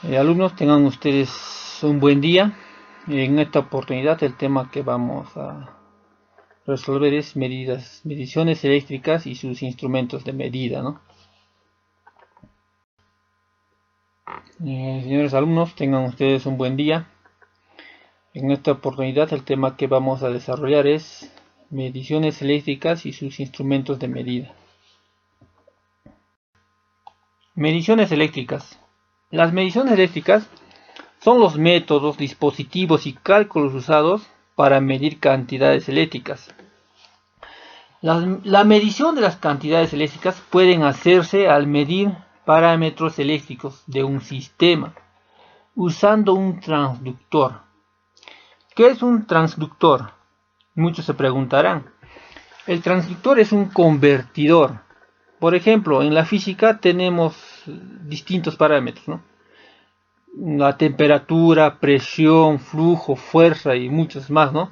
Alumnos, tengan ustedes un buen día. En esta oportunidad el tema que vamos a resolver es mediciones eléctricas y sus instrumentos de medida, ¿no? Señores alumnos, tengan ustedes un buen día. En esta oportunidad el tema que vamos a desarrollar es mediciones eléctricas y sus instrumentos de medida. Mediciones eléctricas. Las mediciones eléctricas son los métodos, dispositivos y cálculos usados para medir cantidades eléctricas. La medición de las cantidades eléctricas pueden hacerse al medir parámetros eléctricos de un sistema usando un transductor. ¿Qué es un transductor? Muchos se preguntarán. El transductor es un convertidor. Por ejemplo, en la física tenemos distintos parámetros, ¿no? La temperatura, presión, flujo, fuerza y muchos más, ¿no?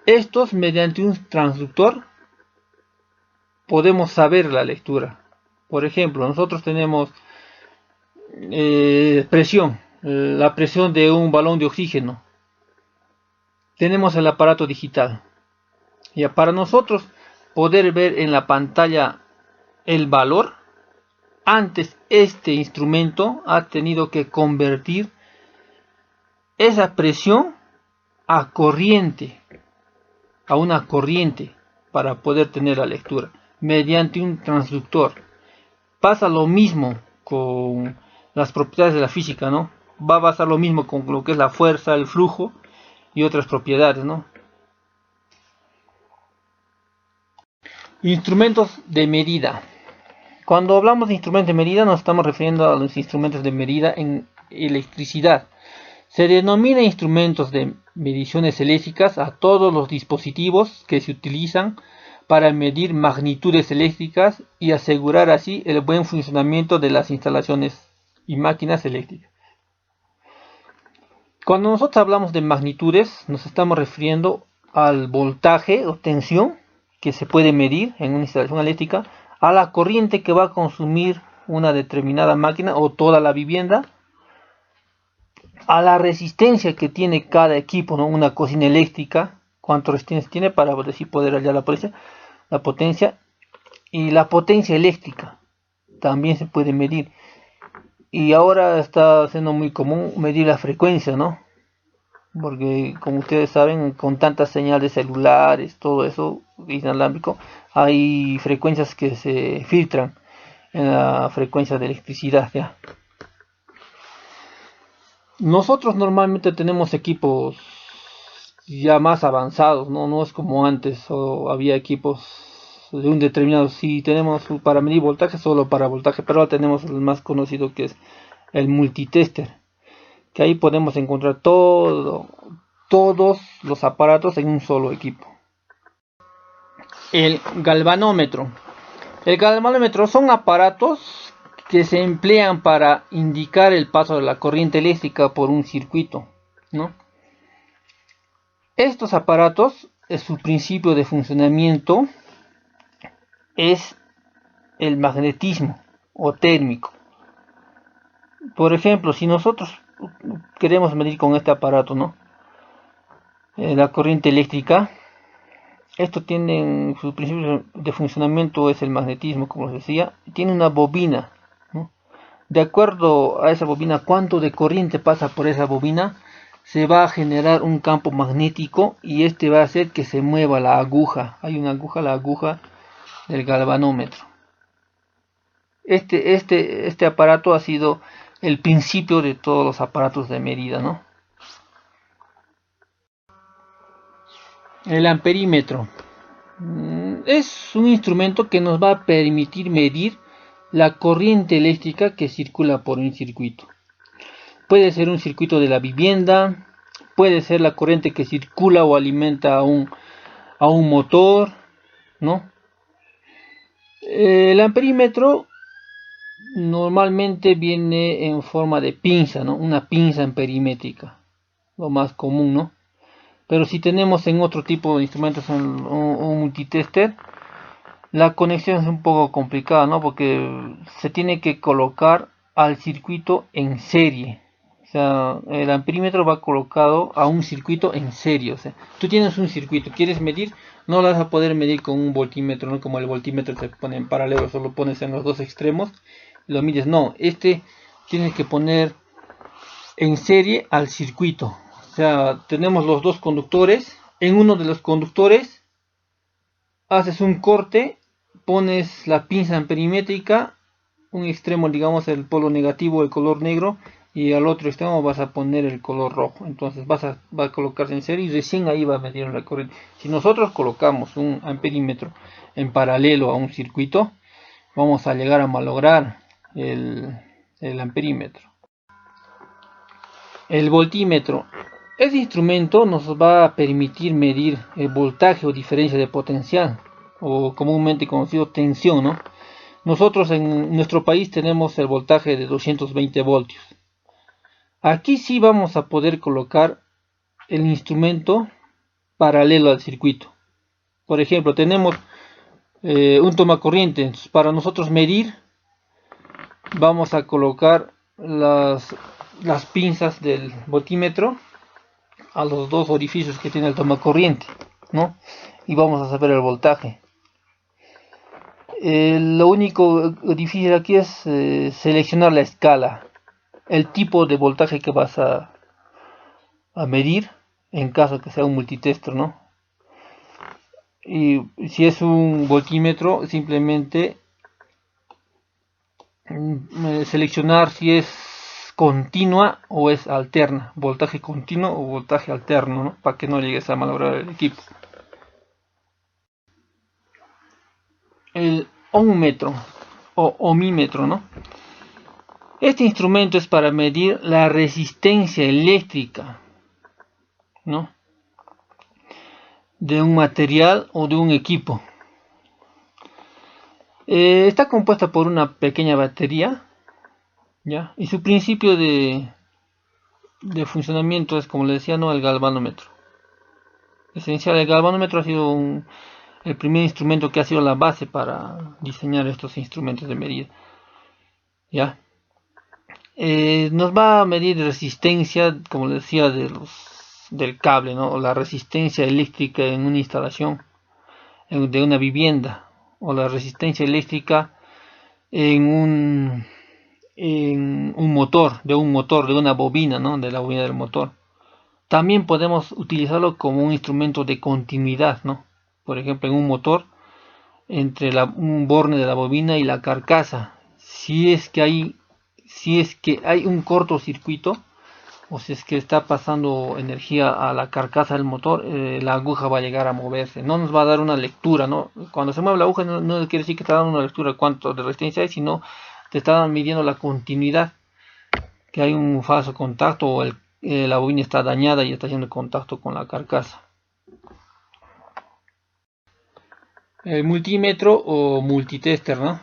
Estos, mediante un transductor, podemos saber la lectura. Por ejemplo, nosotros tenemos presión, la presión de un balón de oxígeno. Tenemos el aparato digital. Ya para nosotros poder ver en la pantalla el valor, antes este instrumento ha tenido que convertir esa presión a corriente, a una corriente, para poder tener la lectura mediante un transductor. Pasa lo mismo con las propiedades de la física, ¿no? Va a pasar lo mismo con lo que es la fuerza, el flujo y otras propiedades, ¿no? Instrumentos de medida. Cuando hablamos de instrumentos de medida nos estamos refiriendo a los instrumentos de medida en electricidad. Se denomina instrumentos de mediciones eléctricas a todos los dispositivos que se utilizan para medir magnitudes eléctricas y asegurar así el buen funcionamiento de las instalaciones y máquinas eléctricas. Cuando nosotros hablamos de magnitudes, nos estamos refiriendo al voltaje o tensión que se puede medir en una instalación eléctrica, a la corriente que va a consumir una determinada máquina o toda la vivienda, a la resistencia que tiene cada equipo, ¿no? Una cocina eléctrica, cuánto resistencia tiene para decir poder hallar la potencia y la potencia eléctrica también se puede medir. Y ahora está siendo muy común medir la frecuencia, ¿no? Porque como ustedes saben, con tantas señales celulares, todo eso inalámbrico, hay frecuencias que se filtran en la frecuencia de electricidad, ¿ya? Nosotros normalmente tenemos equipos ya más avanzados, no es como antes, o había equipos de un determinado, si tenemos para medir voltaje, solo para voltaje, pero ahora tenemos el más conocido que es el multitester, que ahí podemos encontrar todos los aparatos en un solo equipo. El galvanómetro. El galvanómetro son aparatos que se emplean para indicar el paso de la corriente eléctrica por un circuito, ¿no? Estos aparatos, su principio de funcionamiento es el magnetismo o térmico. Por ejemplo, si nosotros queremos medir con este aparato, ¿no? La corriente eléctrica, esto tiene su principio de funcionamiento es el magnetismo, como les decía, tiene una bobina, ¿no? De acuerdo a esa bobina, cuánto de corriente pasa por esa bobina, se va a generar un campo magnético y este va a hacer que se mueva la aguja. Hay una aguja, la aguja del galvanómetro. Este aparato ha sido el principio de todos los aparatos de medida, ¿no? El amperímetro es un instrumento que nos va a permitir medir la corriente eléctrica que circula por un circuito. Puede ser un circuito de la vivienda, puede ser la corriente que circula o alimenta a un motor, ¿no? El amperímetro normalmente viene en forma de pinza, ¿no? Una pinza amperimétrica, lo más común, ¿no? Pero si tenemos en otro tipo de instrumentos un multitester, la conexión es un poco complicada, ¿no? Porque se tiene que colocar al circuito en serie. O sea, el amperímetro va colocado a un circuito en serie. O sea, tú tienes un circuito, quieres medir, no lo vas a poder medir con un voltímetro, no como el voltímetro se pone en paralelo, solo pones en los dos extremos y lo mides. No, tienes que poner en serie al circuito. O sea, tenemos los dos conductores. En uno de los conductores haces un corte, pones la pinza amperimétrica, un extremo, digamos, el polo negativo, el color negro, y al otro extremo vas a poner el color rojo. Entonces va a colocarse en serie y recién ahí va a medir la corriente. Si nosotros colocamos un amperímetro en paralelo a un circuito, vamos a llegar a malograr el amperímetro. El voltímetro. Este instrumento nos va a permitir medir el voltaje o diferencia de potencial, o comúnmente conocido tensión, ¿no? Nosotros en nuestro país tenemos el voltaje de 220 voltios. Aquí sí vamos a poder colocar el instrumento paralelo al circuito. Por ejemplo, tenemos un tomacorriente. Entonces, para nosotros medir, vamos a colocar las pinzas del voltímetro a los dos orificios que tiene el tomacorriente, ¿no? Y vamos a saber el voltaje. Lo único difícil aquí es seleccionar la escala, el tipo de voltaje que vas a medir en caso que sea un multitester, ¿no? Y si es un voltímetro, simplemente seleccionar si es continua o es alterna, voltaje continuo o voltaje alterno, ¿no? Para que no llegues a malograr el equipo. El ohmmetro o ohmímetro, ¿no? Este instrumento es para medir la resistencia eléctrica, ¿no?, de un material o de un equipo. Está compuesta por una pequeña batería, ¿ya? Y su principio de funcionamiento es, como le decía, ¿no?, el galvanómetro. Esencial, el galvanómetro ha sido el primer instrumento que ha sido la base para diseñar estos instrumentos de medida, ¿ya? Nos va a medir resistencia, como les decía, del cable, ¿no?, la resistencia eléctrica en una instalación de una vivienda, o la resistencia eléctrica en un motor, de una bobina, ¿no?, de la bobina del motor. También podemos utilizarlo como un instrumento de continuidad, ¿no? Por ejemplo, en un motor, entre un borne de la bobina y la carcasa, si es que hay un cortocircuito, o si es que está pasando energía a la carcasa del motor, la aguja va a llegar a moverse, no nos va a dar una lectura, ¿no? Cuando se mueve la aguja no quiere decir que está dando una lectura de cuánto de resistencia hay, sino te está midiendo la continuidad, que hay un falso contacto o la bobina está dañada y está haciendo contacto con la carcasa. El multímetro o multitester, ¿no?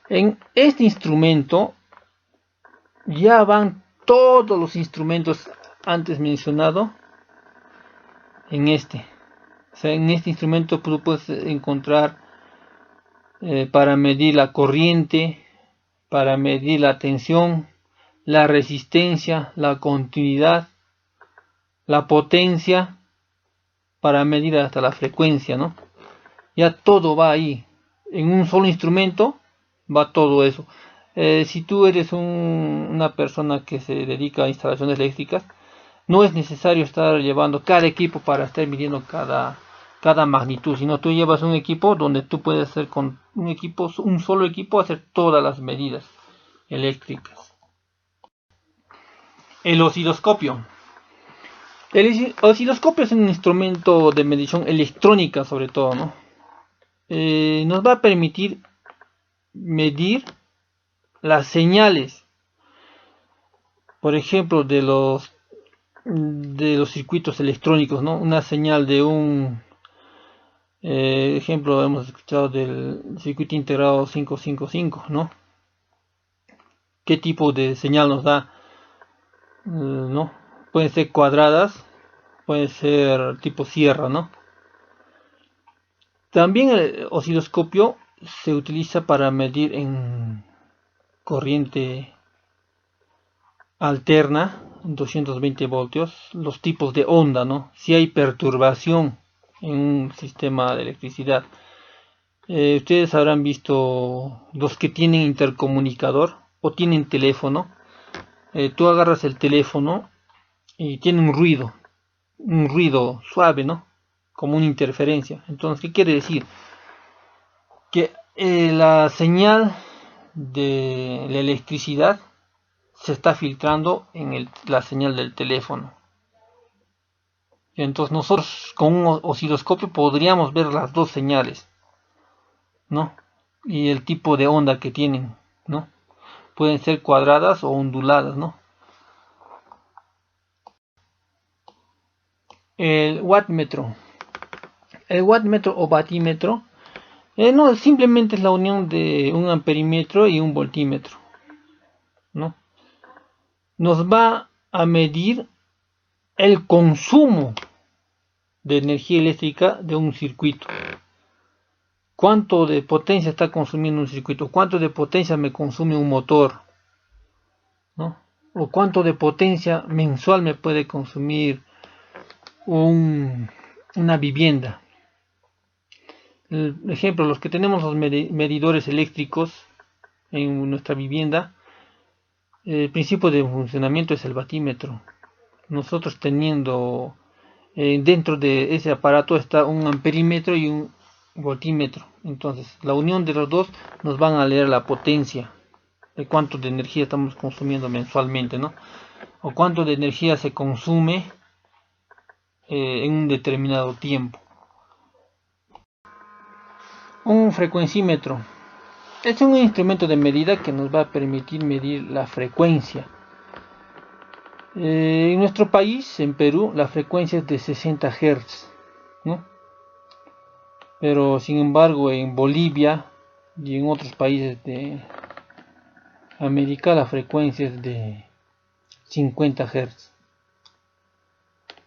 En este instrumento ya van todos los instrumentos antes mencionados en este. O sea, en este instrumento tú puedes encontrar para medir la corriente, para medir la tensión, la resistencia, la continuidad, la potencia, para medir hasta la frecuencia, ¿no? Ya todo va ahí. En un solo instrumento va todo eso. Si tú eres una persona que se dedica a instalaciones eléctricas, no es necesario estar llevando cada equipo para estar midiendo cada magnitud, sino tú llevas un equipo donde tú puedes hacer con un solo equipo hacer todas las medidas eléctricas. El osciloscopio. El osciloscopio es un instrumento de medición electrónica, sobre todo, ¿no? Nos va a permitir medir las señales, por ejemplo, de los circuitos electrónicos, ¿no? Una señal de un ejemplo, hemos escuchado del circuito integrado 555, ¿no? ¿Qué tipo de señal nos da? ¿No? Pueden ser cuadradas, puede ser tipo sierra, ¿no? También el osciloscopio se utiliza para medir corriente alterna, 220 voltios, los tipos de onda, ¿no? Si hay perturbación en un sistema de electricidad. Ustedes habrán visto los que tienen intercomunicador o tienen teléfono. Tú agarras el teléfono y tiene un ruido suave, ¿no? Como una interferencia. Entonces, ¿qué quiere decir? Que la señal de la electricidad se está filtrando en la señal del teléfono. Entonces nosotros con un osciloscopio podríamos ver las dos señales, ¿no? Y el tipo de onda que tienen, ¿no? Pueden ser cuadradas o onduladas, ¿no? El wattmetro. El wattmetro o batímetro no, simplemente es la unión de un amperímetro y un voltímetro, ¿no? Nos va a medir el consumo de energía eléctrica de un circuito. ¿Cuánto de potencia está consumiendo un circuito? ¿Cuánto de potencia me consume un motor? ¿No? ¿O cuánto de potencia mensual me puede consumir una vivienda? El ejemplo, los que tenemos los medidores eléctricos en nuestra vivienda, el principio de funcionamiento es el batímetro. Nosotros teniendo dentro de ese aparato está un amperímetro y un voltímetro. Entonces la unión de los dos nos van a leer la potencia de cuánto de energía estamos consumiendo mensualmente, ¿no? O cuánto de energía se consume en un determinado tiempo. Un frecuencímetro es un instrumento de medida que nos va a permitir medir la frecuencia. En nuestro país, en Perú, la frecuencia es de 60 Hz, ¿no? Pero sin embargo en Bolivia y en otros países de América la frecuencia es de 50 Hz.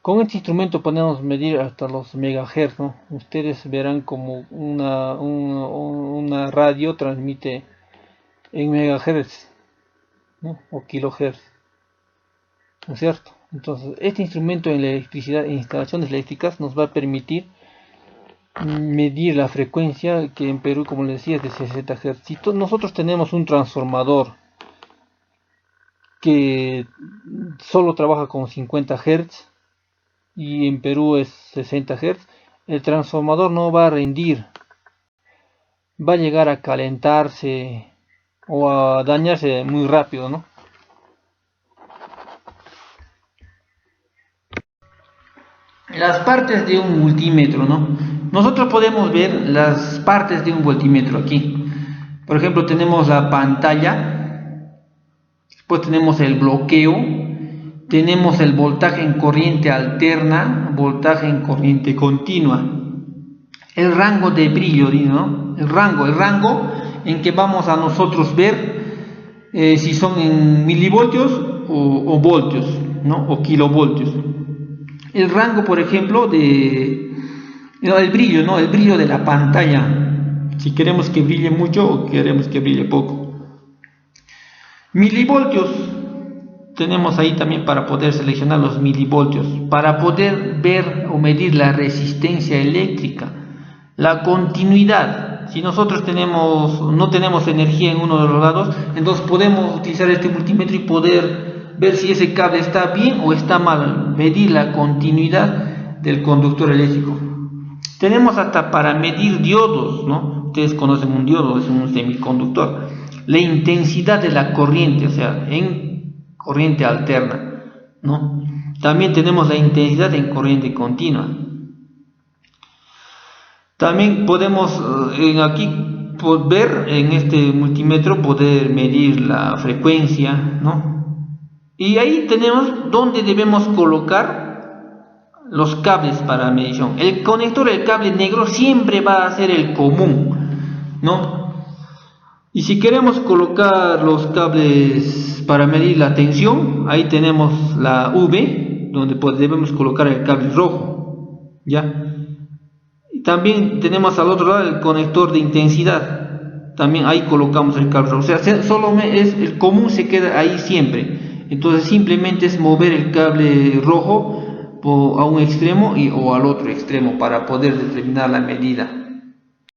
Con este instrumento podemos medir hasta los megahertz, ¿no? Ustedes verán como una radio transmite en megahertz, ¿no? O kilohertz, ¿no es cierto? Entonces este instrumento en la electricidad, en instalaciones eléctricas, nos va a permitir medir la frecuencia, que en Perú, como les decía, es de 60 Hz. Si nosotros tenemos un transformador que solo trabaja con 50 Hz y en Perú es 60 Hz, el transformador no va a rendir, va a llegar a calentarse o a dañarse muy rápido, ¿no? Las partes de un multímetro, ¿no? Nosotros podemos ver las partes de un voltímetro aquí. Por ejemplo, tenemos la pantalla, después tenemos el bloqueo, tenemos el voltaje en corriente alterna, voltaje en corriente continua, el rango de brillo, ¿no? El rango en que vamos a nosotros ver si son en milivoltios o voltios, ¿no? O kilovoltios. El rango, por ejemplo, el brillo, ¿no? El brillo de la pantalla, si queremos que brille mucho o queremos que brille poco. Milivoltios, tenemos ahí también para poder seleccionar los milivoltios, para poder ver o medir la resistencia eléctrica, la continuidad. Si nosotros no tenemos energía en uno de los lados, entonces podemos utilizar este multímetro y poder ver si ese cable está bien o está mal, medir la continuidad del conductor eléctrico. Tenemos hasta para medir diodos, ¿no? Ustedes conocen un diodo, es un semiconductor. La intensidad de la corriente, o sea, en corriente alterna, ¿no? También tenemos la intensidad en corriente continua. También podemos aquí ver en este multímetro poder medir la frecuencia, ¿no? Y ahí tenemos donde debemos colocar los cables para medición. El conector, el cable negro, siempre va a ser el común, ¿no? Y si queremos colocar los cables para medir la tensión, ahí tenemos la V, donde debemos colocar el cable rojo, ¿ya? Y también tenemos al otro lado el conector de intensidad. también ahí colocamos el cable rojo. O sea, es el común, se queda ahí siempre. Entonces simplemente es mover el cable rojo a un extremo o al otro extremo para poder determinar la medida.